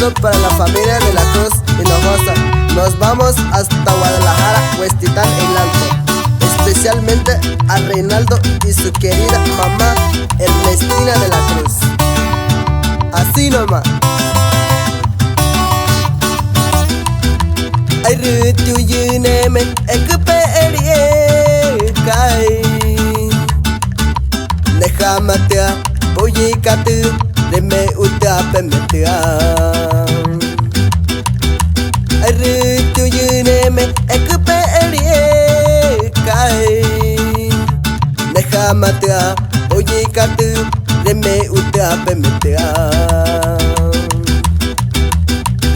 saludando para la familia de la Cruz Hinojosa. Nos vamos hasta Guadalajara, Huestitán el Alto, especialmente a Reinaldo y su querida mamá Ernestina de la Cruz. Así nomás. Ay rutu yuneme ekupe erie kai Nehamatea boyikatu Reme uta pemetea Ay rutu yuneme ekupe erie kai Nehamatea boyikatu Reme uta pemetea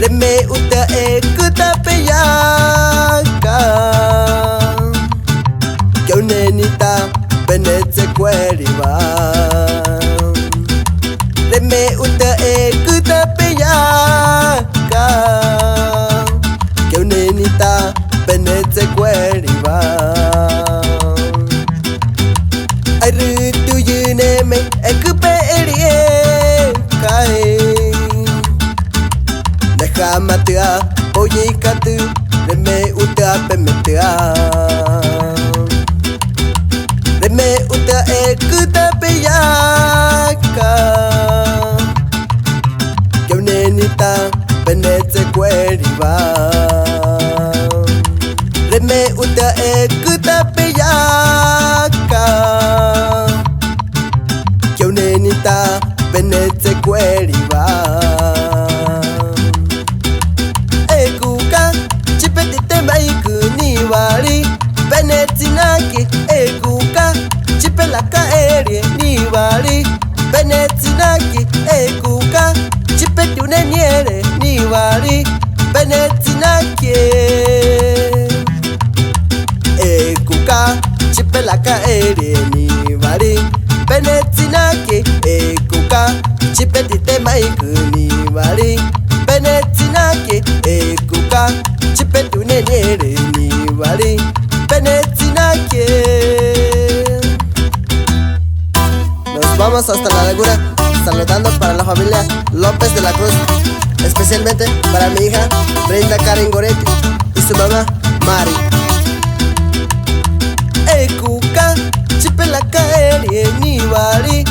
Reme uta ekuta peyaka Kyaunenita benetse kweriba Reme uta ekuta peyaka Kyaunenita benetse kweriba Ay rutu yuneme ekupe erie kai Nehamatea boyikatu Reme uta pemetea Reme uta ekuta peyaka Kyaunenita benetse kweriba Reme uta ekuta peyaka Kyaunenita benetse kweriba Niwari Benetinaki ekuka Chipelaka erie Niwari Benetinaki ekuka Chipetuneniere Niwari Benetinaki ekuka Chipelaka erie Niwari Benetinaki ekuka Chipetitemaiku Niwari Benetinaki ekuka Chipetuneniere Niwari Benetinaki. Nos vamos hasta la laguna, saludando para la familia López de la Cruz, especialmente para mi hija Brenda Karen Goretti y su mamá Mari. Ekuka Chipelaka erie Niwari